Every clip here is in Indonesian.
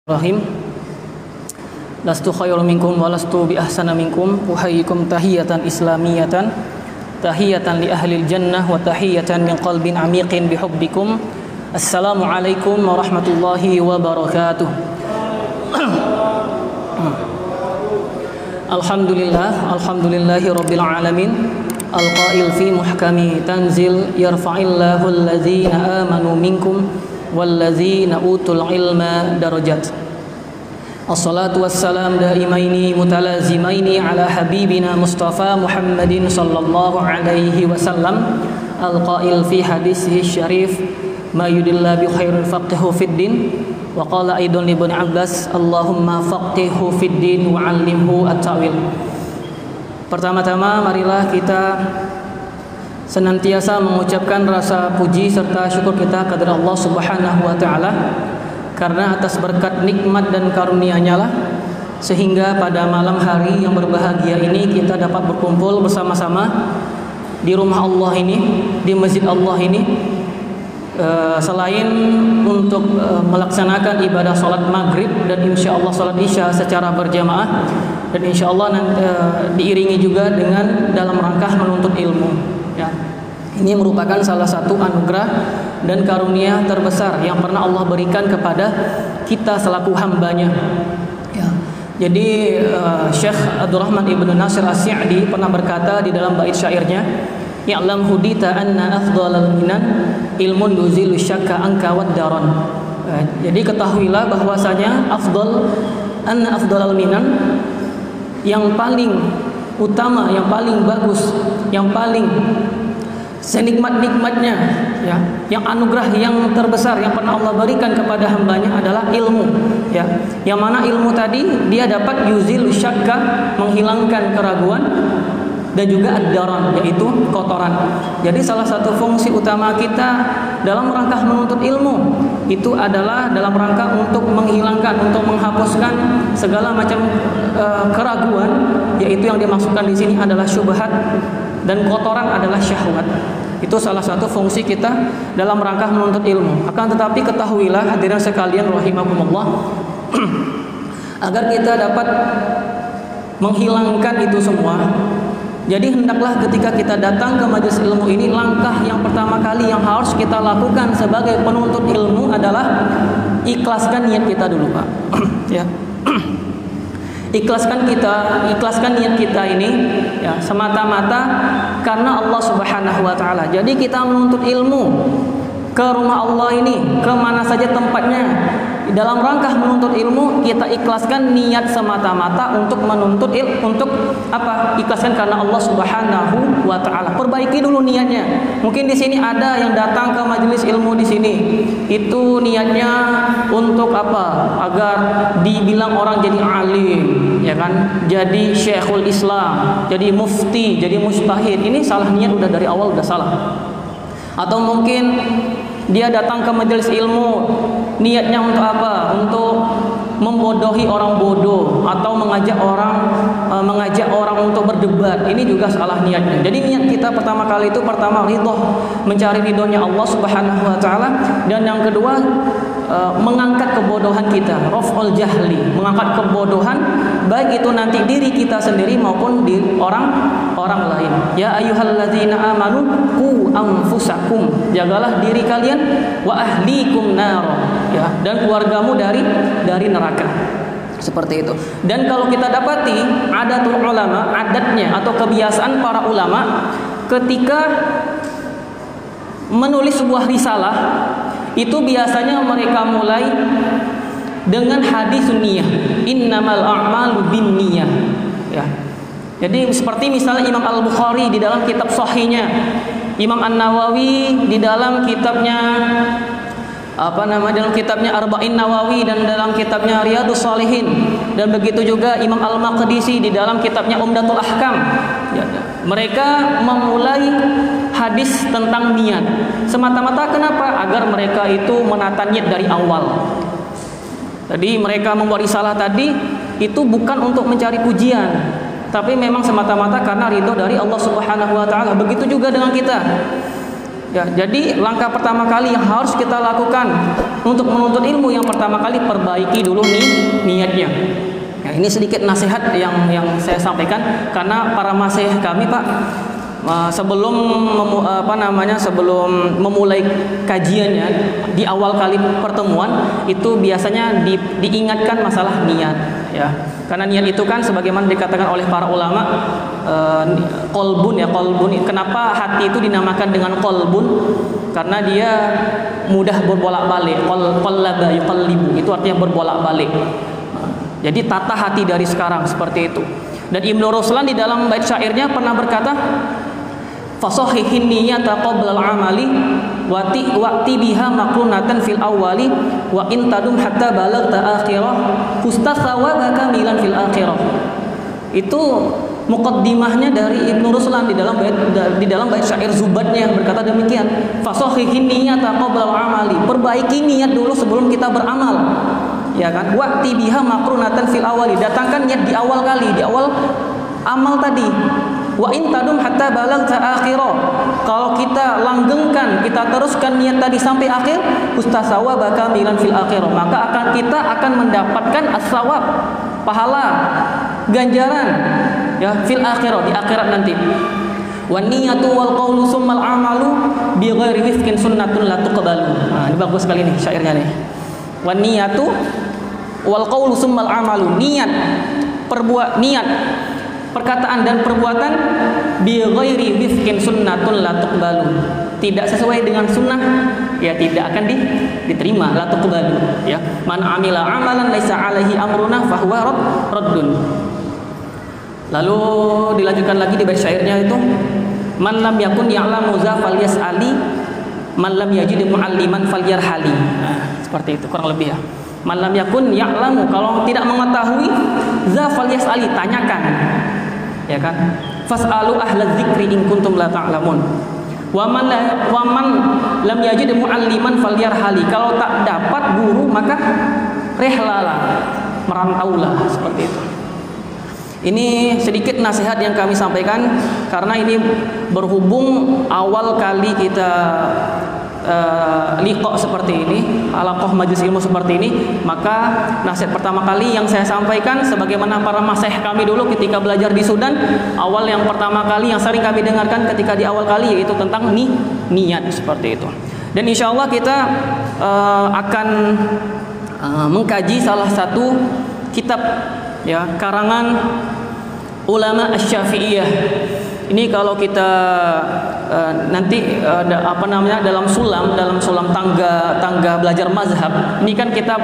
Rahim. Lastu khairu minkum wa lastu bi ahsana minkum. Uhayyikum tahiyatan islamiyatan, tahiyatan li ahlil jannah wa tahiyatan min qalbin amiqin bihubbikum. Assalamu alaikum warahmatullahi wabarakatuh. Alhamdulillahi rabbil alamin. Al-qail fi muhkami tanzil yarfa'illahu allazina amanu minkum wallazina utul ilma darajat. Assalatu wassalam daimaini mutalazimaini ala habibina Mustafa Muhammadin sallallahu alaihi wasallam. Al-qail fi hadisihi syarif ma yudilla bi khairil faqihu fid din wa qala aidan li Ibnu Abbas Allahumma faqihu fid din wa 'allimhu at-ta'wil. Pertama-tama marilah kita senantiasa mengucapkan rasa puji serta syukur kita kepada Allah Subhanahu wa taala, karena atas berkat nikmat dan karunia-Nya lah sehingga pada malam hari yang berbahagia ini kita dapat berkumpul bersama-sama di rumah Allah ini, di masjid Allah ini, selain untuk melaksanakan ibadah salat maghrib dan insyaallah salat isya secara berjamaah, dan insyaallah diiringi juga dengan dalam rangka menuntut ilmu. Ya. Ini merupakan salah satu anugerah dan karunia terbesar yang pernah Allah berikan kepada kita selaku hambanya. Ya. Jadi Syekh Abdurrahman Ibnu Nasir As-Sa'di pernah berkata di dalam bait syairnya, "Ya'lam hudita anna afdhalal minan ilmun yuzilu syakka anka wad daron." Jadi ketahuilah bahwasanya anna afdhalal minan, yang paling utama, yang paling bagus, yang paling senikmat-nikmatnya, ya, yang anugerah yang terbesar yang pernah Allah berikan kepada hambanya adalah ilmu, ya. Yang mana ilmu tadi dia dapat yuzilu syakka, menghilangkan keraguan, dan juga ad-daran, yaitu kotoran. Jadi salah satu fungsi utama kita dalam rangka menuntut ilmu itu adalah dalam rangka untuk menghilangkan, untuk menghapuskan segala macam keraguan, yaitu yang dimaksudkan di sini adalah syubhat, dan kotoran adalah syahwat. Itu salah satu fungsi kita dalam rangka menuntut ilmu. Akan tetapi ketahuilah hadirin sekalian rahimakumullah, agar kita dapat menghilangkan itu semua, jadi hendaklah ketika kita datang ke majelis ilmu ini, langkah yang pertama kali yang harus kita lakukan sebagai penuntut ilmu adalah ikhlaskan niat kita dulu, Pak. Ya. Ikhlaskan niat kita ini, ya, semata-mata karena Allah Subhanahu wa taala. Jadi kita menuntut ilmu ke rumah Allah ini, ke mana saja tempatnya, dalam rangka menuntut ilmu kita ikhlaskan niat semata-mata untuk menuntut untuk apa? Ikhlaskan karena Allah Subhanahu wa taala. Perbaiki dulu niatnya. Mungkin di sini ada yang datang ke majelis ilmu di sini, itu niatnya untuk apa? Agar dibilang orang jadi alim, ya kan? Jadi Syekhul Islam, jadi mufti, jadi mujtahid. Ini salah niat, udah dari awal udah salah. Atau mungkin dia datang ke majelis ilmu niatnya untuk apa? Untuk membodohi orang bodoh, atau mengajak orang untuk berdebat. Ini juga salah niatnya. Jadi niat kita pertama kali itu ridho, mencari ridhonya Allah Subhanahu wa taala, dan yang kedua mengangkat kebodohan kita, raf'ul jahli, mengangkat kebodohan baik itu nanti diri kita sendiri maupun di orang lain. Ya ayyuhalladzina amanu qu anfusakum, jagalah diri kalian, wa ahlikum nar, ya, dan keluargamu dari neraka. Seperti itu. Dan kalau kita dapati adatul ulama, adatnya atau kebiasaan para ulama ketika menulis sebuah risalah, itu biasanya mereka mulai dengan hadis sunniyah, innamal a'malu binniyah, ya. Jadi seperti misalnya Imam Al-Bukhari di dalam kitab sahihnya, Imam An-Nawawi di dalam kitabnya dalam kitabnya Arba'in Nawawi, dan dalam kitabnya Riyadhus Shalihin, dan begitu juga Imam Al-Maqdisi di dalam kitabnya Umdatul Ahkam. Mereka memulai hadis tentang niat semata-mata kenapa? Agar mereka itu menata niat dari awal. Jadi mereka membuat risalah tadi itu bukan untuk mencari pujian, tapi memang semata-mata karena ridho dari Allah Subhanahu wa taala. Begitu juga dengan kita. Ya, jadi langkah pertama kali yang harus kita lakukan untuk menuntut ilmu, yang pertama kali perbaiki dulu niatnya. Ya, ini sedikit nasihat yang saya sampaikan karena para masyayikh kami, Pak, sebelum sebelum memulai kajiannya di awal kali pertemuan itu biasanya diingatkan masalah niat, ya. Karena niat itu kan sebagaimana dikatakan oleh para ulama, qalbun. Kenapa hati itu dinamakan dengan qalbun? Karena dia mudah berbolak-balik. Qallaba yuqallibu, itu artinya berbolak-balik. Jadi tata hati dari sekarang seperti itu. Dan Ibnu Ruslan di dalam bait syairnya pernah berkata, fasahihin niyata qabla al-amali waqti biha maqrunatan fil awwali wa in tadum hatta balagta akhirah fustasawabaka milan fil akhirah. Itu muqaddimahnya dari Ibnu Ruslan di dalam bait syair Zubatnya yang berkata demikian, fasahihin niyata qabla al-amali, perbaiki niat dulu sebelum kita beramal, ya kan? Waqti biha maqrunatan fil awwali, datangkan niat di awal kali, di awal amal tadi. Wa in tadum hatta balagta akhirah, kalau kita langgengkan, kita teruskan niat tadi sampai akhir, ustasawabaka milan fil akhirah, maka kita akan mendapatkan as-sawab, pahala, ganjaran, ya, fil akhirah, di akhirat nanti. Wan niyatu wal qawlu summal amalu bi ghairi rizqin sunnatun la tuqbalu. Nah, ini bagus sekali nih syairnya nih. Wan niyatu wal qawlu summal amalu, niat, perkataan dan perbuatan bi ghairi rizqin sunnatun la tuqbalu, tidak sesuai dengan sunnah, ya tidak akan diterima, la tuqbalu, ya. Man amila amalan laisa alaihi amruna fahuwa raddun. Lalu dilanjutkan lagi di bait syairnya itu, man lam yakun ya'lamu za falyas'ali man lam yajid mu'alliman falyarhali. Nah, seperti itu kurang lebih, ya. Man lam yakun ya'lamu, kalau tidak mengetahui, za falyas'ali, tanyakan, ya kan? Fas'alu ahla dzikri in kuntum la ta'lamun. Wa man lam yajid mu'alliman falyarhali, kalau tak dapat guru maka rehlalah, merantaulah, seperti itu. Ini sedikit nasihat yang kami sampaikan karena ini berhubung awal kali kita liqa seperti ini, halaqah majelis ilmu seperti ini, maka nasihat pertama kali yang saya sampaikan sebagaimana para masyayikh kami dulu ketika belajar di Sudan, awal yang pertama kali yang sering kami dengarkan ketika di awal kali yaitu tentang niat, seperti itu. Dan insya Allah kita akan mengkaji salah satu kitab, ya, karangan ulama Asy-Syafi'iyah. Ini kalau kita nanti dalam sulam tangga belajar mazhab. Ini kan kita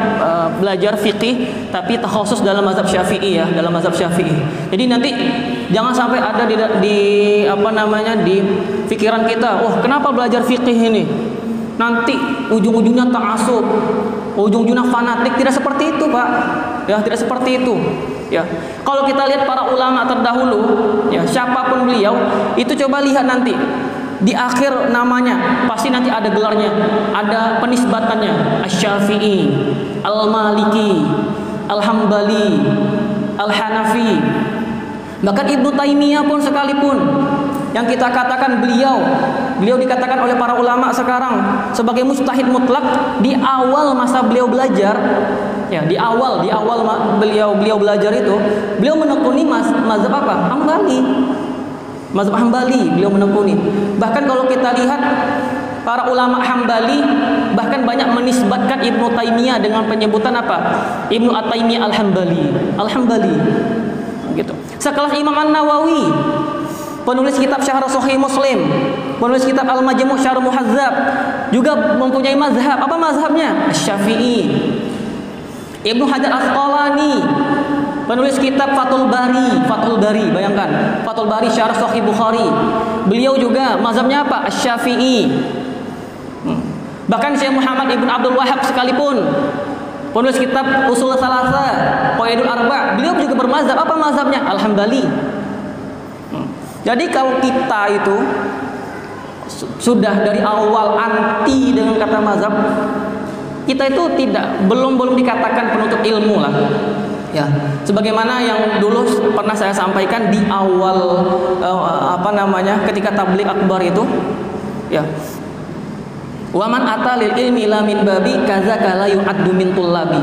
belajar fikih tapi khusus dalam mazhab Syafi'i, ya, dalam mazhab Syafi'i. Jadi nanti jangan sampai ada di pikiran kita, wah, kenapa belajar fikih ini? Nanti ujung-ujungnya ta'assub, ujung-ujungnya fanatik. Tidak seperti itu, Pak. Ya, tidak seperti itu. Ya, kalau kita lihat para ulama terdahulu, ya, siapapun beliau, itu coba lihat nanti di akhir namanya pasti nanti ada gelarnya, ada penisbatannya, Asy-Syafi'i, Al-Maliki, Al-Hambali, Al-Hanafi. Bahkan Ibnu Taimiyah pun sekalipun, yang kita katakan beliau dikatakan oleh para ulama sekarang sebagai mujtahid mutlak, di awal masa beliau belajar, ya, di awal beliau belajar itu, beliau menekuni mazhab apa? Hambali. Mazhab Hambali beliau menekuni. Bahkan kalau kita lihat para ulama Hambali bahkan banyak menisbatkan Ibnu Taimiyah dengan penyebutan apa? Ibnu At-Taimiyah Al-Hambali. Gitu. Sekelas Imam An-Nawawi, penulis kitab Syarh Sahih Muslim, penulis kitab Al-Majmu' Syarh Muhadzab, juga mempunyai mazhab. Apa mazhabnya? Asy-Syafi'i. Ibnu Hajar Asqalani, penulis kitab Fathul Bari, bayangkan, Fathul Bari Syarh Sahih Bukhari. Beliau juga mazhabnya apa? Asy-Syafi'i. Bahkan Syekh Muhammad Ibn Abdul Wahhab sekalipun, penulis kitab Ushul Tsalatsa, Qawaidul Arba', beliau juga bermazhab. Apa mazhabnya? Al-Hambali. Jadi kalau kita itu sudah dari awal anti dengan kata mazhab, kita itu belum dikatakan penuntut ilmu lah. Ya, sebagaimana yang dulu pernah saya sampaikan di awal ketika tabligh akbar itu, ya. Wa man ata lil ilmi la min babi kadzaka la yu'addu min tullabi.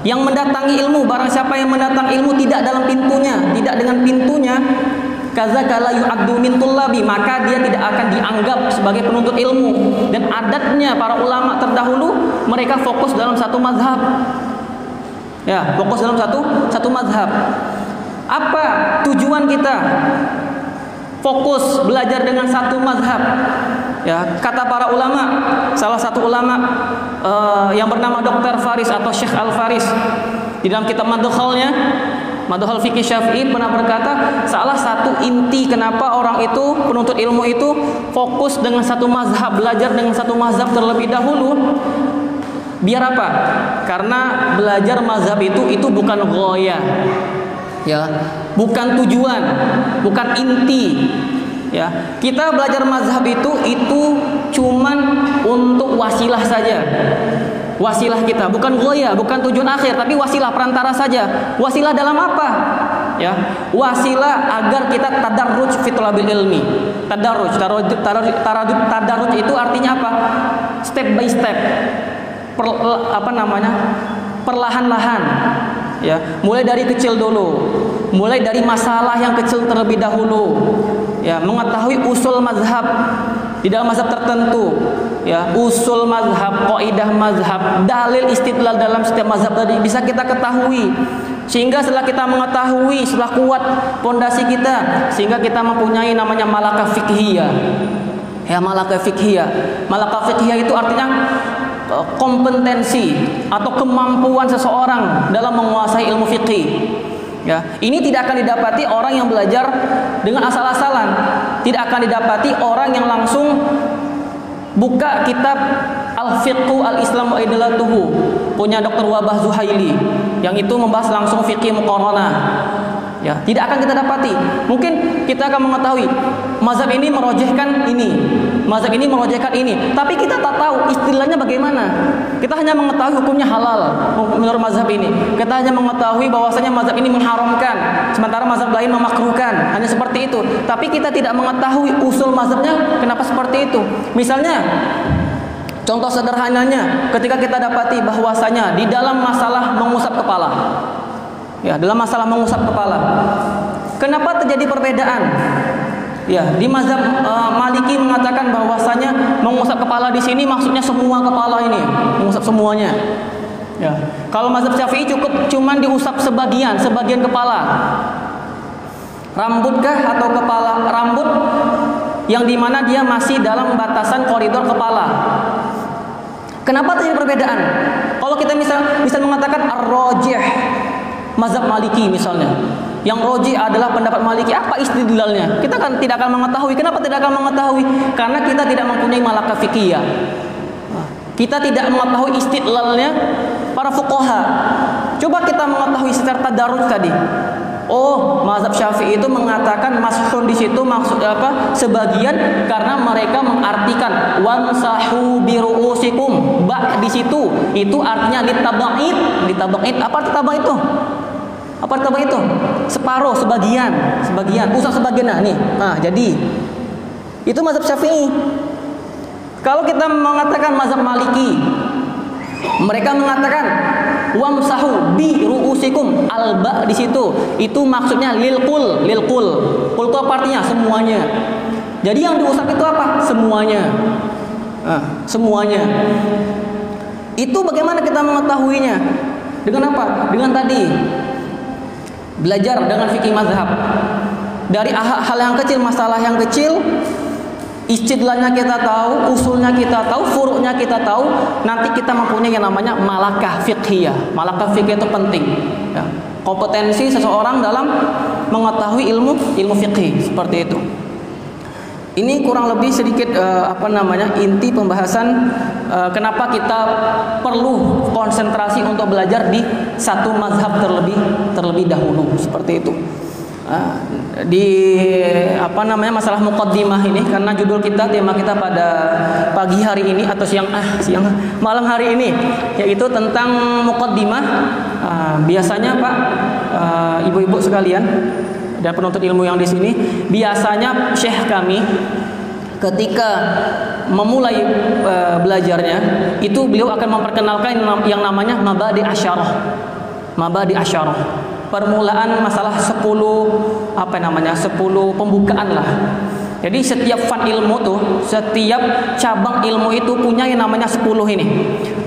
Yang mendatangi ilmu, barang siapa yang mendatangi ilmu tidak dalam pintunya, tidak dengan pintunya, kadzaka la yu'addu min tullabi, maka dia tidak akan dianggap sebagai penuntut ilmu. Dan adatnya para ulama terdahulu, mereka fokus dalam satu mazhab. Ya, fokus dalam satu mazhab. Apa tujuan kita fokus belajar dengan satu mazhab? Ya, kata para ulama, salah satu ulama yang bernama Dr. Faris atau Syekh Al-Faris, di dalam kitab Madkhalnya, Madkhal Fikih Syafi'i, pernah berkata, salah satu inti kenapa orang itu, penuntut ilmu itu fokus dengan satu mazhab, belajar dengan satu mazhab terlebih dahulu, biar apa? Karena belajar mazhab itu bukan ghoyah, ya, bukan tujuan, bukan inti. Ya, kita belajar mazhab itu cuman untuk wasilah saja. Wasilah kita, bukan ghoya, bukan tujuan akhir, tapi wasilah, perantara saja. Wasilah dalam apa? Ya, wasilah agar kita tadarruj fi thalabil ilmi. Tadarruj itu artinya apa? Step by step. Perlahan-lahan. Ya, mulai dari kecil dulu. Mulai dari masalah yang kecil terlebih dahulu. Ya, mengetahui usul mazhab di dalam mazhab tertentu, ya, usul mazhab, kaidah mazhab, dalil istidlal dalam setiap mazhab tadi bisa kita ketahui, sehingga setelah kita mengetahui, setelah kuat pondasi kita, sehingga kita mempunyai namanya malakah fiqhiyah. Ya, malakah fiqhiyah. Malakah fiqhiyah itu artinya kompetensi atau kemampuan seseorang dalam menguasai ilmu fikih. Ya, ini tidak akan didapati orang yang belajar dengan asal-asalan. Tidak akan didapati orang yang langsung buka kitab Al-Fiqhu Al-Islam wa Idlatuhu, punya Dr. Wabah Zuhaili, yang itu membahas langsung fikih muqaranah. Ya, tidak akan kita dapati. Mungkin kita akan mengetahui mazhab ini merojehkan ini, mazhab ini merojehkan ini, tapi kita tak tahu istilahnya bagaimana. Kita hanya mengetahui hukumnya halal menurut mazhab ini. Kita hanya mengetahui bahwasanya mazhab ini mengharamkan, sementara mazhab lain memakruhkan. Hanya seperti itu. Tapi kita tidak mengetahui usul mazhabnya kenapa seperti itu. Misalnya, contoh sederhananya, ketika kita dapati bahwasanya di dalam masalah mengusap kepala. Ya, dalam masalah mengusap kepala, kenapa terjadi perbedaan? Ya, di mazhab Maliki mengatakan bahwasanya mengusap kepala di sini maksudnya semua kepala ini, mengusap semuanya. Ya, kalau mazhab Syafi'i cuman diusap sebagian kepala. Rambutkah atau kepala? Rambut yang dimana dia masih dalam batasan koridor kepala. Kenapa terjadi perbedaan? Kalau kita bisa mengatakan ar-rajih, mazhab Maliki misalnya, yang rojih adalah pendapat Maliki, apa istidlalnya? Kita kan tidak akan mengetahui. Kenapa tidak akan mengetahui? Karena kita tidak mempunyai malakah fikih. Kita tidak mengetahui istidlalnya para fuqaha. Coba kita mengetahui secara tadarruj tadi. Oh, mazhab Syafi'i itu mengatakan mashun di situ maksud apa? Sebagian karena mereka mengartikan wamsahu bi ru'usikum. Ba di situ itu artinya litaba'id. Litaba'id apa arti taba'id itu? Apa arti taba'id itu? Separuh, sebagian, usap sebagian. Nah, nih. Nah, jadi itu mazhab Syafi'i. Kalau kita mengatakan mazhab Maliki, mereka mengatakan wamsahu bi ru'usikum, alba di situ itu maksudnya lilqul. Qul itu apa artinya? Semuanya. Jadi yang diusap itu apa? Semuanya. Semuanya. Itu bagaimana kita mengetahuinya? Dengan apa? Dengan tadi belajar dengan fikih mazhab. Dari hal yang kecil, masalah yang kecil, istidlalnya kita tahu, usulnya kita tahu, furu'nya kita tahu, nanti kita mempunyai yang namanya malakah fiqhiyah. Malakah fiqhiyah itu penting. Ya. Kompetensi seseorang dalam mengetahui ilmu fiqih, seperti itu. Ini kurang lebih sedikit inti pembahasan kenapa kita perlu konsentrasi untuk belajar di satu mazhab terlebih dahulu, seperti itu. Masalah muqaddimah ini, karena judul kita, tema kita pada pagi hari ini atau malam hari ini, yaitu tentang muqaddimah. Biasanya Pak, ibu-ibu sekalian dan penuntut ilmu yang di sini, biasanya syekh kami ketika memulai belajarnya, itu beliau akan memperkenalkan yang namanya mabadi asyarah. Mabadi asyarah. Permulaan masalah 10 10 pembukaan lah. Jadi setiap fan ilmu tuh, setiap cabang ilmu itu punya yang namanya 10 ini.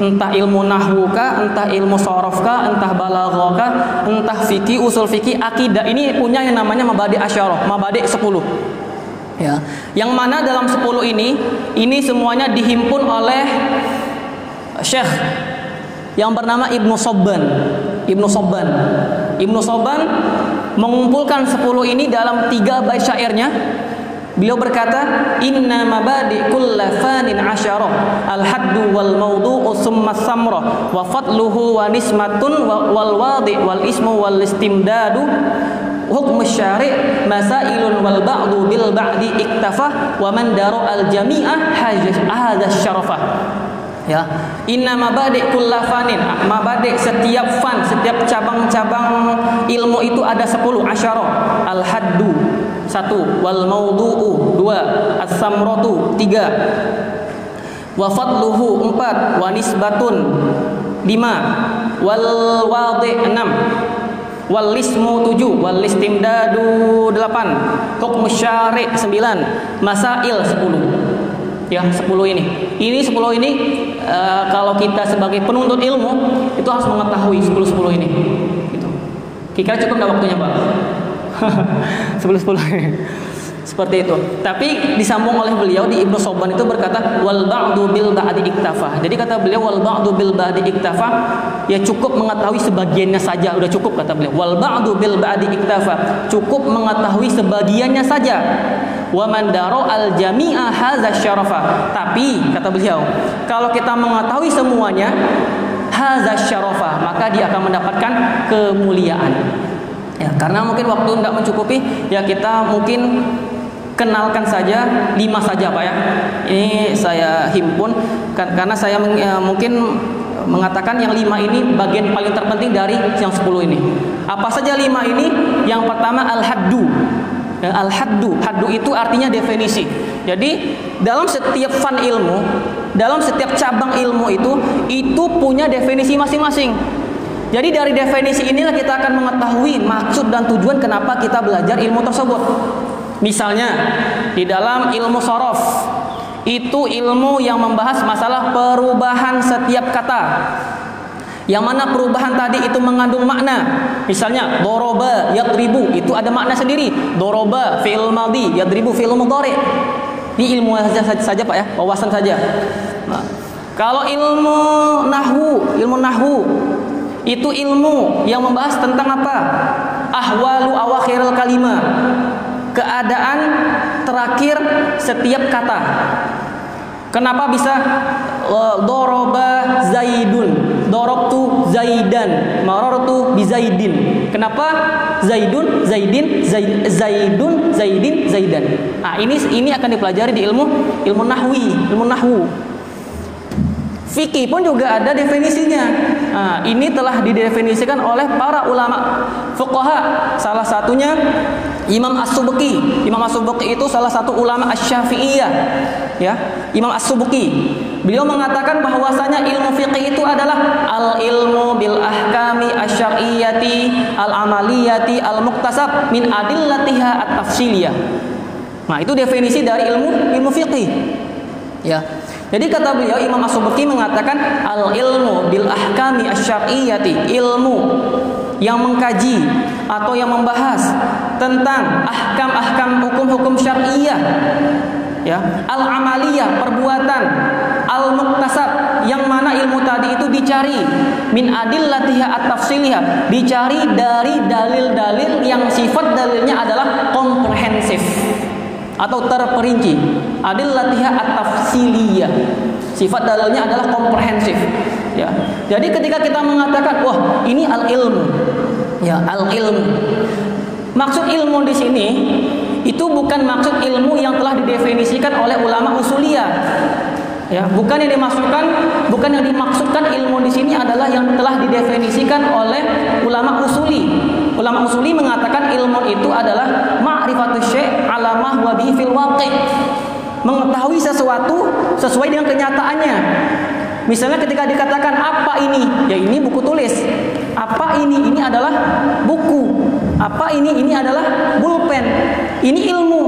Entah ilmu nahwu kah, entah ilmu sorof kah, entah balaghah kah, entah fikih, usul fikih, akidah. Ini punya yang namanya mabadi asyarah, mabadi 10. Ya. Yang mana dalam 10 ini semuanya dihimpun oleh Syekh yang bernama Ibnu Sobban. Ibnu Sobban mengumpulkan 10 ini dalam 3 bait syairnya. Beliau berkata, inna mabadi kulla fanin asyarah, al-haddu wal mawdu'u summa samrah, wa fadluhu wa nismatun wal wadi wal ismu wal istimdadu, hukm syari' masailun wal ba'du bil ba'di iktafah, wa man daru al jami'ah hadha syarafah. Ya, inna mabadi kulla fanin, mabadi setiap fan, setiap cabang-cabang ilmu itu ada 10 asyarah. Al-haddu 1, wal mawdu'u 2, as-samratu 3, wa fadluhu 4, wa nisbatun 5, wal wadi 6, wal ismu 7, wal istimdadu 8, hukm syari' 9, masail 10. Ya, 10 ini. Ini 10 ini kalau kita sebagai penuntut ilmu itu harus mengetahui 10 ini. Gitu. Kira-kira cukup enggak waktunya, Pak? 10 seperti itu. Tapi disambung oleh beliau di Ibnu Sobban itu berkata wal ba'du bil ba'di iktafah. Jadi kata beliau wal ba'du bil ba'di iktafah, ya cukup mengetahui sebagiannya saja, udah cukup kata beliau. Wal ba'du bil ba'di iktafah, cukup mengetahui sebagiannya saja. Wa man daro al jami'a hadza syarafa. Tapi kata beliau, kalau kita mengetahui semuanya hadza syarafa, maka dia akan mendapatkan kemuliaan. Ya, karena mungkin waktu tidak mencukupi, ya kita mungkin kenalkan saja 5 saja, Pak ya. Ini saya himpun karena saya mungkin mengatakan yang 5 ini bagian paling terpenting dari yang 10 ini. Apa saja 5 ini? Yang pertama al-haddu. Al-haddu, haddu itu artinya definisi. Jadi dalam setiap fan ilmu, dalam setiap cabang ilmu itu punya definisi masing-masing. Jadi dari definisi inilah kita akan mengetahui maksud dan tujuan kenapa kita belajar ilmu tersebut. Misalnya di dalam ilmu sorof, itu ilmu yang membahas masalah perubahan setiap kata, yang mana perubahan tadi itu mengandung makna. Misalnya doroba yadribu, itu ada makna sendiri. Doroba fi'il madhi, yadribu fi'il mudhari'. Ini ilmu saja Pak ya, wawasan saja. Nah, kalau ilmu nahwu itu ilmu yang membahas tentang apa? Ahwalu awakhiril kalimah, keadaan terakhir setiap kata. Kenapa bisa doroba zaidun, dorobtu zaidan, marartu bi zaidin? Kenapa zaidun, zaidin, zaidun, zaidin, zaidan? Nah, ini akan dipelajari di ilmu nahwu. Fikih pun juga ada definisinya. Nah, ini telah didefinisikan oleh para ulama fuqaha. Salah satunya Imam As-Subki. Imam As-Subki itu salah satu ulama Asy-Syafi'iyah. Ya, Imam As-Subki. Beliau mengatakan bahwasanya ilmu fikih itu adalah al-ilmu bil ahkami asy-syar'iyyati al-amaliyati al-muktasab min adillatiha at-tafsiliyah. Nah, itu definisi dari ilmu fikih. Ya. Jadi kata beliau Imam As-Subki mengatakan al-ilmu bil ahkami asy-syar'iyyati, ilmu yang mengkaji atau yang membahas tentang ahkam-ahkam hukum-hukum syar'iyyah, ya, al-amaliyah, perbuatan, al-muktasab, yang mana ilmu tadi itu dicari min adillatiha at-tafsiliyah, dicari dari dalil-dalil yang sifat dalilnya adalah komprehensif atau terperinci. Adillatiha at-tafsiliyah, sifat dalilnya adalah komprehensif. Ya. Jadi ketika kita mengatakan wah ini al-ilmu, ya al-ilmu, maksud ilmu di sini itu bukan maksud ilmu yang telah didefinisikan oleh ulama usuliyah. Ya, bukan yang dimaksudkan ilmu di sini adalah yang telah didefinisikan oleh ulama usuli. Ulama usuli mengatakan ilmu itu adalah ma'rifatus syai' ala ma huwa bihi fil waqi'. mengetahui sesuatu sesuai dengan kenyataannya. Misalnya ketika dikatakan apa ini? Ya ini buku tulis. Apa ini? Ini adalah buku. Apa ini? Ini adalah pulpen. Ini ilmu.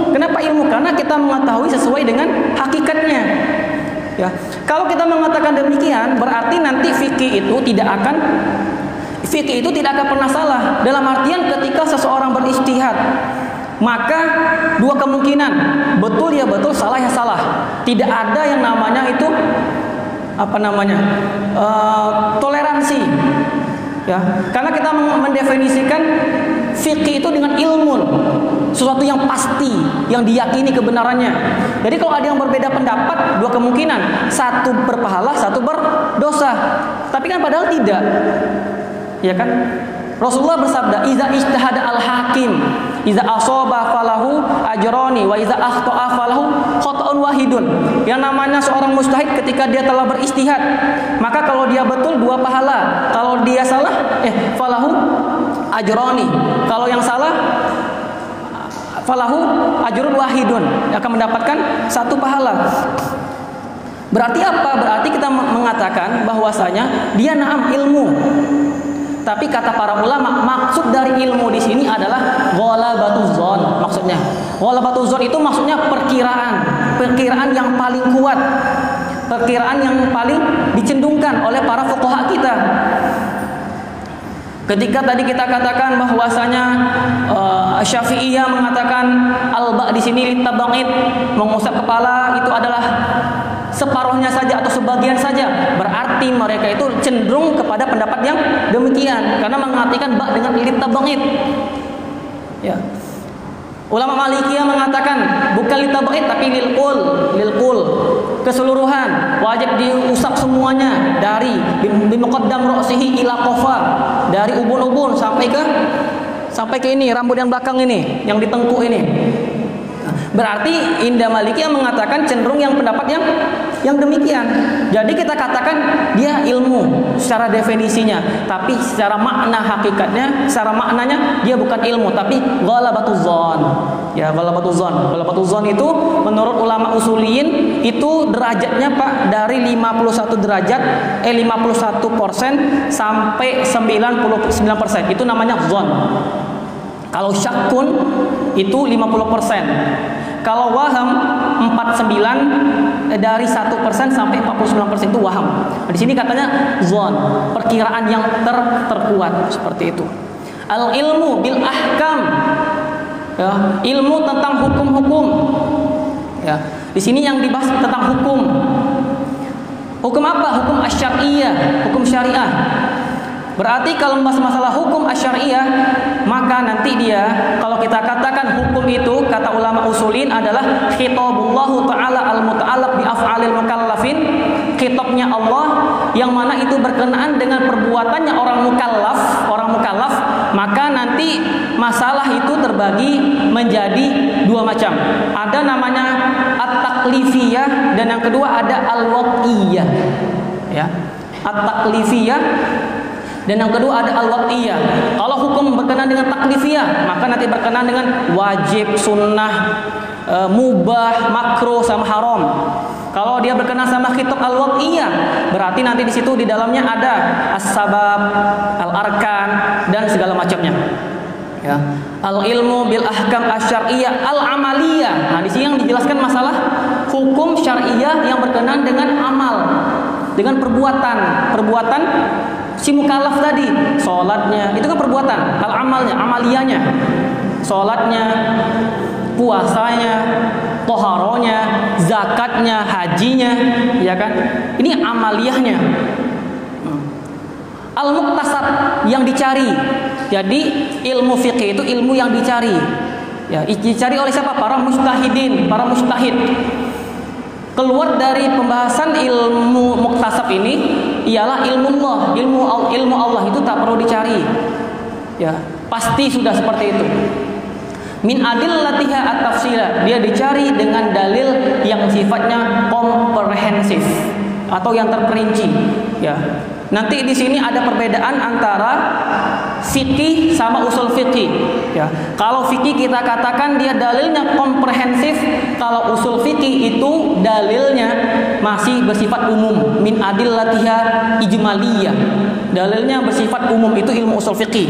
Kenapa ilmu? Karena kita mengetahui sesuai dengan hakikatnya. Ya. Kalau kita mengatakan demikian, berarti nanti fikih itu tidak akan pernah salah. Dalam artian ketika seseorang berijtihad, maka dua kemungkinan, betul ya betul, salah ya salah. Tidak ada yang namanya itu toleransi. Ya, karena kita mendefinisikan fikih itu dengan ilmu, sesuatu yang pasti, yang diyakini kebenarannya. Jadi kalau ada yang berbeda pendapat, dua kemungkinan, satu berpahala, satu berdosa. Tapi kan padahal tidak. Ya kan? Rasulullah bersabda, "Iza ijtahada al-hakim, iza asaba falahu ajrani wa iza akhta'a falahu khata'un wahidun." Yang namanya seorang mujtahid ketika dia telah beristihad, maka kalau dia betul dua pahala, kalau dia salah falahu ajrani. Kalau yang salah falahu ajrun wahidun, akan mendapatkan satu pahala. Berarti apa? Berarti kita mengatakan bahwasanya dia na'am ilmu. Tapi kata para ulama, maksud dari ilmu di sini adalah ghalabatuz dzan. Maksudnya, ghalabatuz dzan itu maksudnya perkiraan yang paling kuat, perkiraan yang paling dicendungkan oleh para fuqaha kita. Ketika tadi kita katakan bahwasanya Syafi'iyah mengatakan al-ba' di sini litabangit, mengusap kepala itu adalah separuhnya saja atau sebagian saja, berarti mereka itu cenderung kepada pendapat yang demikian karena mengartikan ba dengan litabangit. Ya. Ulama Malikiyah mengatakan bukan litabangit tapi lilqul, keseluruhan, wajib diusap semuanya dari bimuqaddam ra'sihi ila qafa, dari ubun-ubun sampai ke ini rambut yang belakang ini, yang di tengkuk ini. Berarti Indah Malikiyah mengatakan cenderung yang pendapat yang demikian. Jadi kita katakan dia ilmu secara definisinya, tapi secara makna hakikatnya, secara maknanya dia bukan ilmu, tapi ghalabatuz dzan. Ya, ghalabatuz dzan. Ghalabatuz dzan itu menurut ulama usuliyin itu derajatnya Pak dari 51 derajat 51% sampai 99%. Itu namanya dzan. Kalau syakkun itu 50%. Kalau waham 49 dari 1% sampai 49% itu waham. Nah, di sini katanya dzan, perkiraan yang terkuat seperti itu. Al ilmu bil ahkam. Ya, ilmu tentang hukum-hukum. Ya, di sini yang dibahas tentang hukum. Hukum apa? Hukum asy-syar'iyyah, hukum syariah. Berarti kalau membahas masalah hukum asyariyah, maka nanti dia, kalau kita katakan hukum itu, kata ulama usulin adalah khitabullahu ta'ala al-muta'allaq bi af'alil mukallafin, khitabnya Allah yang mana itu berkenaan dengan perbuatannya orang mukallaf, maka nanti masalah itu terbagi menjadi dua macam. Ada namanya at-taklifiyah dan yang kedua ada al-wad'iyah. Ya. At-taklifiyah dan yang kedua ada al-wad'iyah. Kalau hukum berkenaan dengan taklifiyah, maka nanti berkenaan dengan wajib, sunnah, mubah, makruh sama haram. Kalau dia berkenaan sama khitab al-wad'iyah, berarti nanti di situ di dalamnya ada as-sabab, al-arkan dan segala macamnya. Ya. Al-ilmu bil ahkam asy-syar'iyyah al-amaliyah. Nah, di sini yang dijelaskan masalah hukum syariah yang berkenaan dengan amal, dengan perbuatan si mukallaf tadi, sholatnya itu kan perbuatan, al-amalnya, amaliyahnya, sholatnya, puasanya, toharonya, zakatnya, hajinya, ya kan? Ini amaliyahnya. Al-muktasab yang dicari. Jadi ilmu fikih itu ilmu yang dicari. Ya, dicari oleh siapa? Para mujtahidin, para mujtahid. Keluar dari pembahasan ilmu muktasab ini ialah ilmu Allah itu tak perlu dicari. Ya, pasti sudah seperti itu. Min adillatiha at-tafsila, dia dicari dengan dalil yang sifatnya komprehensif atau yang terperinci. Ya. Nanti di sini ada perbedaan antara fikih sama usul fikih. Ya, kalau fikih kita katakan dia dalilnya komprehensif, kalau usul fikih itu dalilnya masih bersifat umum, min adillatiha ijmaliyah. Dalilnya bersifat umum, itu ilmu usul fikih.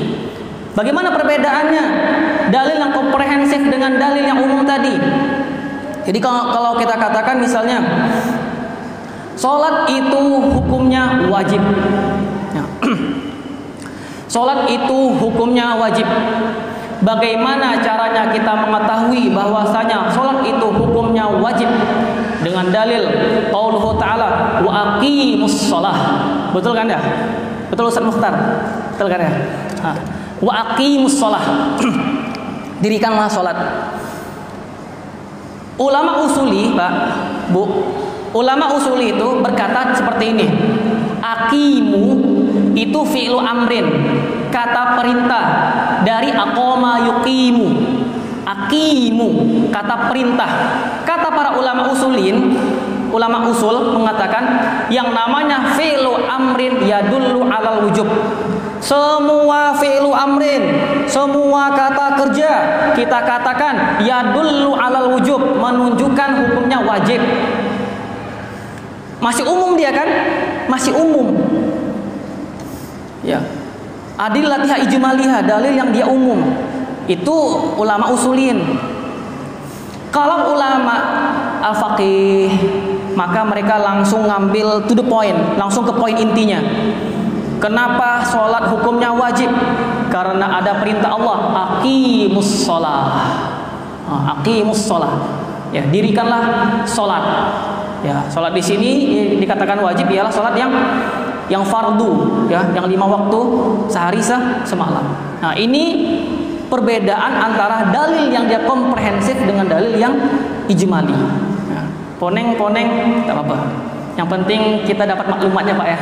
Bagaimana perbedaannya dalil yang komprehensif dengan dalil yang umum tadi? Jadi kalau kita katakan misalnya sholat itu hukumnya wajib. Ya. Sholat itu hukumnya wajib. Bagaimana caranya kita mengetahui bahwasanya sholat itu hukumnya wajib? Dengan dalil qauluhu ta'ala wa aqimus sholah. Betul kan ya? Betul Ustaz Mukhtar? Betul kan ya? Wa aqimus sholah. Dirikanlah sholat. Ulama usuli, Pak, Bu, ulama usuli itu berkata seperti ini. Aqimu itu fi'lu amrin, kata perintah dari aqama yuqimu. Aqimu, kata perintah. Kata para ulama usulin, ulama usul mengatakan yang namanya fi'lu amrin yadullu alal wujub. Semua fi'lu amrin, semua kata kerja kita katakan yadullu alal wujub, menunjukkan hukumnya wajib. Masih umum dia kan? Masih umum. Ya. Adillatiha ijmaliyah, dalil yang dia umum. Itu ulama usulin. Kalau ulama al-faqih, maka mereka langsung ngambil to the point, langsung ke poin intinya. Kenapa sholat hukumnya wajib? Karena ada perintah Allah, aqimus sholah. Aqimus sholah. Ya, dirikanlah sholat. Ya, sholat di sini dikatakan wajib ialah sholat yang fardu, ya, yang 5 waktu sehari semalam. Nah, ini perbedaan antara dalil yang dia komprehensif dengan dalil yang ijmali. Ya, poneng-poneng tak apa-apa. Yang penting kita dapat maklumatnya, Pak, ya.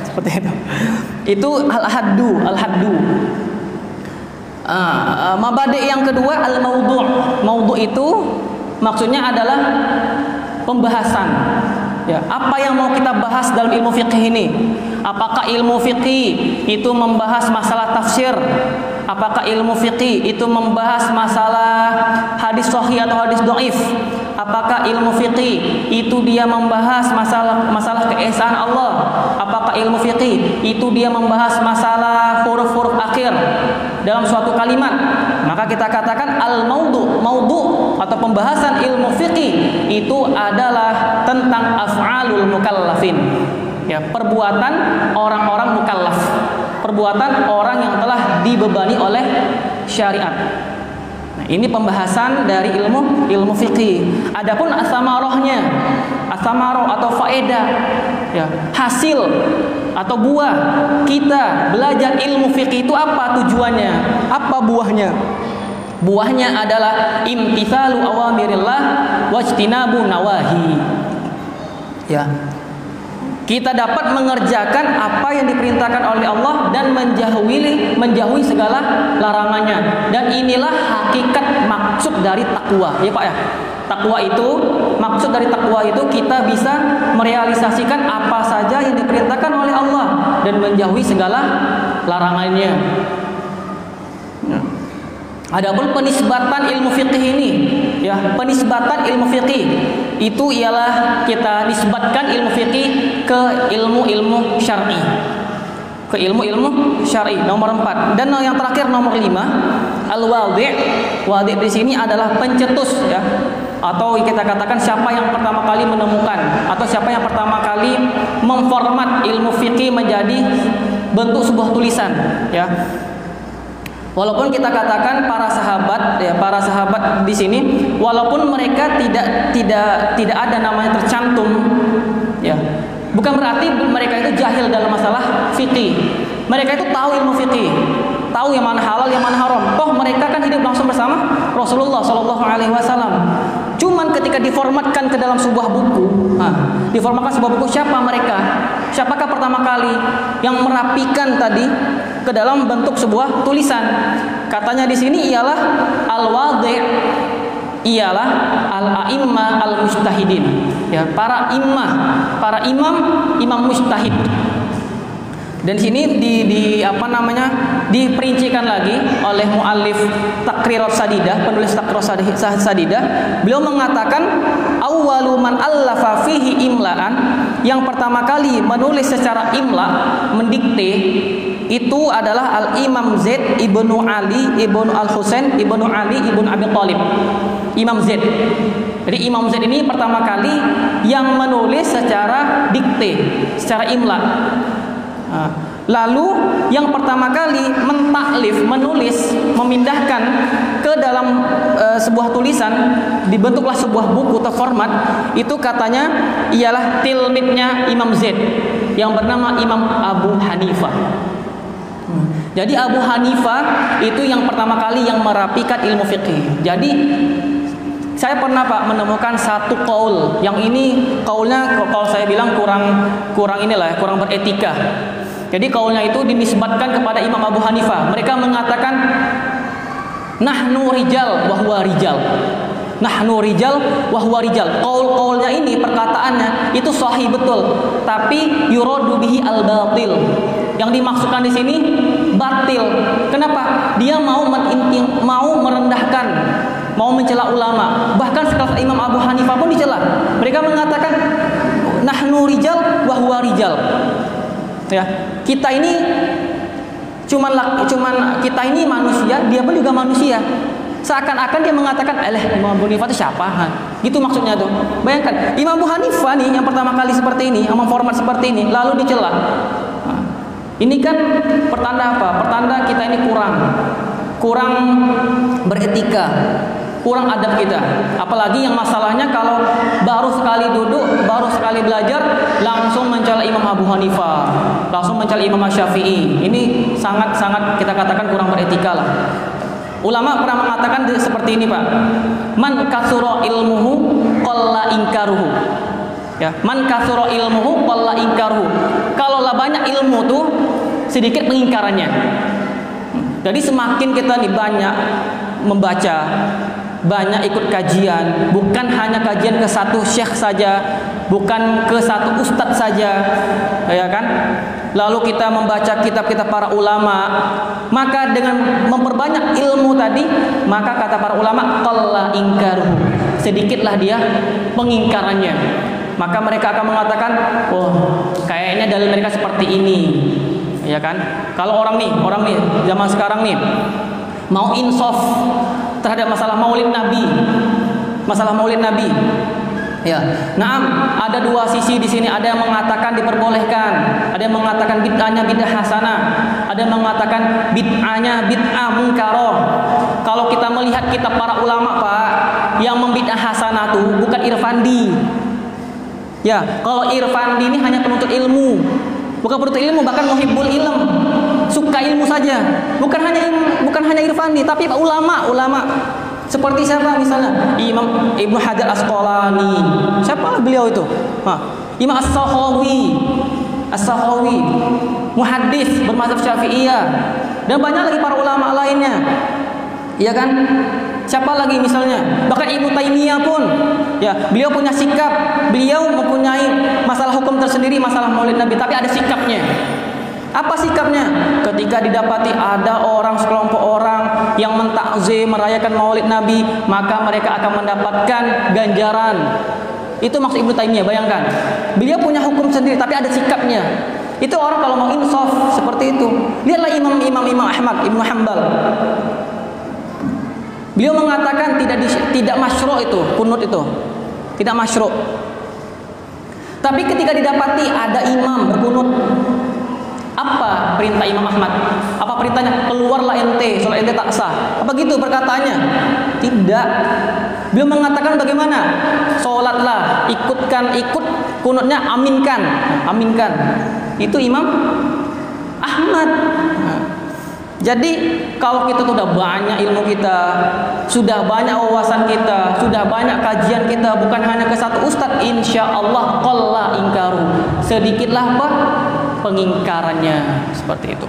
Seperti itu. Itu al-haddu. Mabadi' yang kedua al-maudhu'. Maudhu' itu maksudnya adalah pembahasan. Ya, apa yang mau kita bahas dalam ilmu fikih ini? Apakah ilmu fikih itu membahas masalah tafsir? Apakah ilmu fikih itu membahas masalah hadis sahih atau hadis dhaif? Apakah ilmu fikih itu dia membahas masalah keesaan Allah? Apakah ilmu fikih itu dia membahas masalah huruf-huruf akhir dalam suatu kalimat? Maka kita katakan maudhu' atau pembahasan ilmu fikih itu adalah tentang af'alul mukallafin. Ya, perbuatan orang-orang mukallaf, perbuatan orang yang telah dibebani oleh syariat. Nah, ini pembahasan dari ilmu fikih. Adapun asamarahnya, asamarah atau faedah, ya, hasil atau buah kita belajar ilmu fikih itu apa tujuannya? Apa buahnya? Buahnya adalah imtithalu awamirillah wajtinabu nawahi. Ya. Kita dapat mengerjakan apa yang diperintahkan oleh Allah dan menjauhi segala larangannya. Dan inilah hakikat maksud dari takwa, ya Pak ya. Takwa itu, maksud dari takwa itu kita bisa merealisasikan apa saja yang diperintahkan oleh Allah dan menjauhi segala larangannya. Adapun penisbatan ilmu fikih ini, ya, penisbatan ilmu fikih itu ialah kita nisbatkan ilmu fikih ke ilmu-ilmu syar'i. Ke ilmu-ilmu syar'i nomor 4. Dan yang terakhir nomor 5, al-wadhi'. Wadhi' di sini adalah pencetus, ya. Atau kita katakan siapa yang pertama kali menemukan atau siapa yang pertama kali memformat ilmu fikih menjadi bentuk sebuah tulisan, ya. Walaupun kita katakan para sahabat, ya, para sahabat di sini, walaupun mereka tidak ada namanya tercantum, ya, bukan berarti mereka itu jahil dalam masalah fikih. Mereka itu tahu ilmu fikih, tahu yang mana halal, yang mana haram. Toh mereka kan hidup langsung bersama Rasulullah Shallallahu Alaihi Wasallam. Cuman ketika diformatkan ke dalam sebuah buku, diformatkan sebuah buku, siapa mereka? Siapakah pertama kali yang merapikan tadi ke dalam bentuk sebuah tulisan? Katanya di sini ialah al-wadhi', ialah al-a'immah al-mujtahidin, ya, para imam mujtahid. Dan sini diperincikan lagi oleh muallif Taqrirat Sadidah, penulis Taqrirat Sadidah. Beliau mengatakan awwalu man allafa fihi imla'an, yang pertama kali menulis secara imla, mendikte, itu adalah Al-Imam Zaid ibnu Ali ibnu Al-Husain ibnu Ali ibnu Abi Thalib. Imam Zaid. Jadi Imam Zaid ini pertama kali yang menulis secara dikte, secara imla. Lalu yang pertama kali mentaklif, menulis, memindahkan ke dalam sebuah tulisan, dibentuklah sebuah buku terformat, itu katanya ialah tilmidnya Imam Zaid yang bernama Imam Abu Hanifah. Jadi Abu Hanifah itu yang pertama kali yang merapikan ilmu fikih. Jadi saya pernah Pak menemukan satu qaul, yang ini qaulnya kalau saya bilang kurang beretika. Jadi qaulnya itu dinisbatkan kepada Imam Abu Hanifah. Mereka mengatakan nahnu rijal wa huwa rijal. Nahnu rijal wa huwa rijal. Qaulnya ini, perkataannya itu sahih betul, tapi yuradu bihi al-batil. Yang dimaksudkan di sini batil. Kenapa? Dia mau merendahkan, mau mencela ulama. Bahkan sekelas Imam Abu Hanifah pun dicela. Mereka mengatakan nahnu rijal wa huwa rijal. Ya, kita ini cuman kita ini manusia, dia pun juga manusia. Seakan-akan dia mengatakan, Imam Abu Hanifah itu siapa? Gitu maksudnya tuh. Bayangkan, Imam Abu Hanifah nih yang pertama kali seperti ini, yang memformat seperti ini, lalu dicela. Ini kan pertanda apa? Pertanda kita ini kurang beretika, kurang adab kita. Apalagi yang masalahnya kalau baru sekali duduk, baru sekali belajar, langsung mencela Imam Abu Hanifah, langsung mencela Imam Syafi'i. Ini sangat-sangat kita katakan kurang beretika lah. Ulama pernah mengatakan seperti ini Pak, man kasura ilmuhu qalla inkaruhu. Ya, man kasura ilmuhu qalla inkaruhu. Kalaulah banyak ilmu tuh sedikit pengingkarannya. Jadi semakin kita nih banyak membaca, banyak ikut kajian, bukan hanya kajian ke satu syekh saja, bukan ke satu ustadz saja, ya kan? Lalu kita membaca kitab-kitab para ulama, maka dengan memperbanyak ilmu tadi, maka kata para ulama qalla inkaruhu, sedikitlah dia pengingkarannya. Maka mereka akan mengatakan, oh kayaknya dalil mereka seperti ini, ya kan? Kalau orang nih zaman sekarang nih mau insaf terhadap masalah Maulid Nabi, ya, ada dua sisi di sini. Ada yang mengatakan diperbolehkan, ada yang mengatakan bid'ahnya bid'ah hasanah, ada yang mengatakan bid'ahnya bid'ah munkaroh. Kalau kita melihat kitab para ulama Pak, yang membid'ah hasanah tuh bukan Irfandi. Ya, kalau Irfandi ini hanya penuntut ilmu, bukan penuntut ilmu, bahkan muhibbul ilm, suka ilmu saja. Bukan hanya Irfandi, tapi ulama seperti siapa misalnya? Imam Ibnu Hajar Asqalani. Siapa beliau itu? Imam As-Sakhawi, muhaddis bermadzhab Syafi'iyah, dan banyak lagi para ulama lainnya. Iya kan? Siapa lagi misalnya? Bahkan Ibnu Taimiyah pun, ya, beliau punya sikap, beliau mempunyai masalah hukum tersendiri, masalah Maulid Nabi, tapi ada sikapnya. Apa sikapnya? Ketika didapati ada sekelompok orang yang mentakzim, merayakan Maulid Nabi, maka mereka akan mendapatkan ganjaran. Itu maksud Ibnu Taimiyah. Bayangkan, beliau punya hukum sendiri, tapi ada sikapnya. Itu orang kalau mau insaf seperti itu. Lihatlah Imam Ahmad Ibnu Hanbal. Beliau mengatakan tidak masyru' itu, kunut itu tidak masyru'. Tapi ketika didapati ada imam berkunut, apa perintah Imam Ahmad? Apa perintahnya? Keluarlah ente, solat ente tak sah. Apa gitu perkataannya? Tidak. Beliau mengatakan bagaimana? Solatlah, ikut kunutnya, aminkan. Itu Imam Ahmad. Jadi kalau kita sudah banyak ilmu kita, sudah banyak wawasan kita, sudah banyak kajian kita, bukan hanya ke satu ustadz, insya Allah qalla inkaru, sedikitlah apa? Pengingkarannya, seperti itu.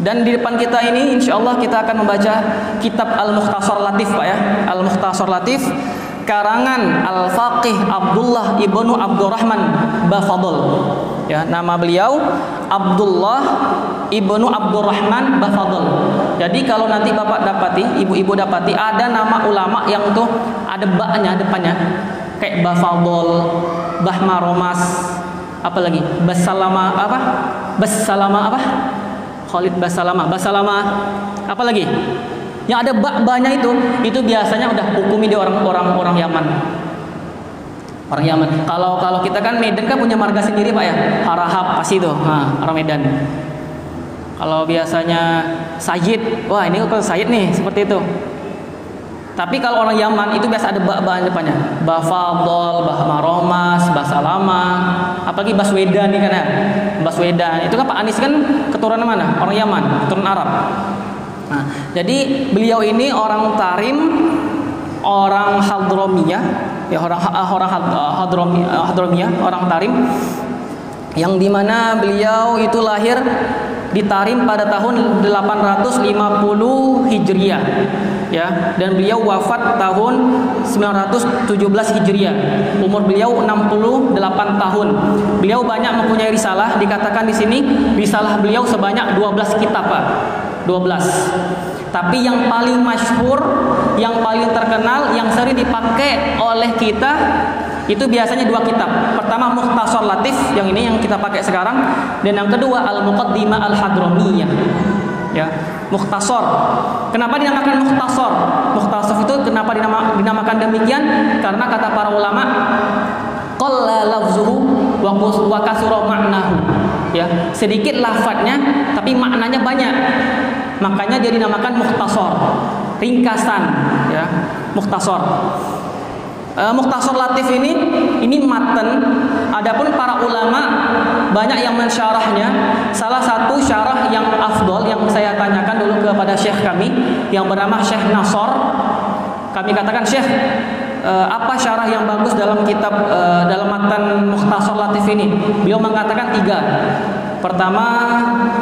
Dan di depan kita ini insya Allah kita akan membaca kitab Al-Mukhtasar Latif Pak ya. Al-Mukhtasar Latif karangan Al-Faqih Abdullah ibnu Abdurrahman Bafadl, Ya, nama beliau Abdullah ibnu Abdurrahman Bafadl. Jadi kalau nanti bapak dapati, ibu-ibu dapati ada nama ulama yang tuh ada baknya depannya, kayak Bafadl, Bahmaromas, apa lagi? Basalama apa? Basalama apa? Khalid Basalama, apa lagi? Yang ada bak-banya itu biasanya udah hukumi di orang Yaman. Orang Yaman. Kalau kita kan Medan kan punya marga sendiri Pak ya. Harahap pasti itu. Orang Medan. Kalau biasanya Sayyid, wah ini kalau Sayyid nih seperti itu. Tapi kalau orang Yaman itu biasa ada bak-bak depannya. Bafadl, Bahmaromas, Basalama, apalagi Baswedan nih kan ya. Baswedan. Itu kan Pak Anies kan keturunan mana? Orang Yaman, keturunan Arab. Nah, jadi beliau ini orang Tarim, orang Hadromiyah, ya orang Hadromiyah, orang Tarim, yang dimana beliau itu lahir di Tarim pada tahun 850 Hijriah, ya, dan beliau wafat tahun 917 Hijriah. Umur beliau 68 tahun. Beliau banyak mempunyai risalah, dikatakan di sini risalah beliau sebanyak 12 kitab, Pak. 12. Tapi yang paling masyhur, yang paling terkenal, yang sering dipakai oleh kita itu biasanya 2 kitab. Pertama Mukhtasar Latif, yang ini yang kita pakai sekarang, dan yang kedua Al-Muqaddimah Al-Hadramiyah. Ya, Mukhtasar. Kenapa dinamakan Mukhtasar? Mukhtasar itu kenapa dinamakan demikian? Karena kata para ulama, qalla lafzuhu wa kasura ma'nahu. Ya, sedikit lafadznya tapi maknanya banyak. Makanya dia dinamakan Mukhtasar, ringkasan, ya, Mukhtasar. Mukhtasar Latif ini matan. Adapun para ulama banyak yang mensyarahnya. Salah satu syarah yang afdol yang saya tanyakan dulu kepada syekh kami yang bernama Syekh Nasor. Kami katakan, Syekh, apa syarah yang bagus dalam kitab dalam matan Mukhtasar Latif ini? Beliau mengatakan 3. Pertama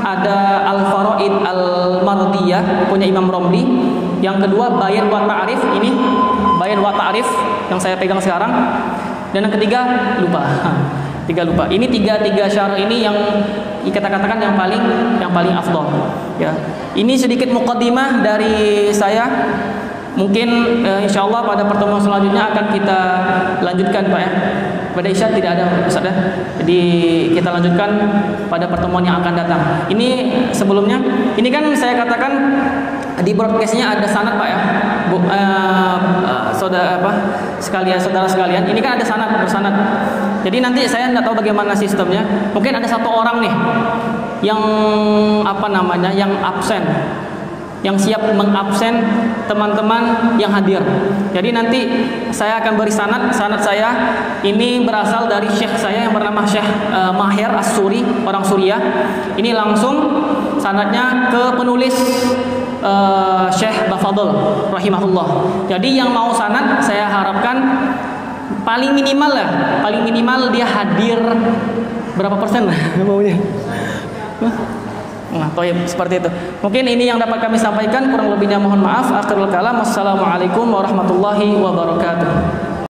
ada Al-Faraid Al-Mardiyah punya Imam Romli. Yang kedua Bayan wa Ta'rif, ini Bayan wa Ta'rif yang saya pegang sekarang. Dan yang ketiga lupa. 3 lupa. Ini tiga syarah ini yang kita katakan yang paling afdal. Ya. Ini sedikit muqaddimah dari saya. Mungkin insyaallah pada pertemuan selanjutnya akan kita lanjutkan Pak ya. Pada Isya tidak ada Ustaz ya. Jadi kita lanjutkan pada pertemuan yang akan datang. Ini sebelumnya, ini kan saya katakan di broadcastnya ada sanad Pak ya. Saudara sekalian, ini kan ada sanad, bersanad. Jadi nanti saya nggak tahu bagaimana sistemnya. Mungkin ada 1 orang nih yang yang absen, yang siap mengabsen teman-teman yang hadir. Jadi nanti saya akan beri sanad saya ini berasal dari syekh saya yang bernama Syekh Mahir As-Suri, orang Suriah. Ini langsung sanadnya ke penulis Syekh Bafadl rahimahullah. Jadi yang mau sanad saya harapkan paling minimal dia hadir berapa persen lah maunya. Nah, seperti itu. Mungkin ini yang dapat kami sampaikan, kurang lebihnya mohon maaf. Akhirul kalam, wassalamualaikum warahmatullahi wabarakatuh.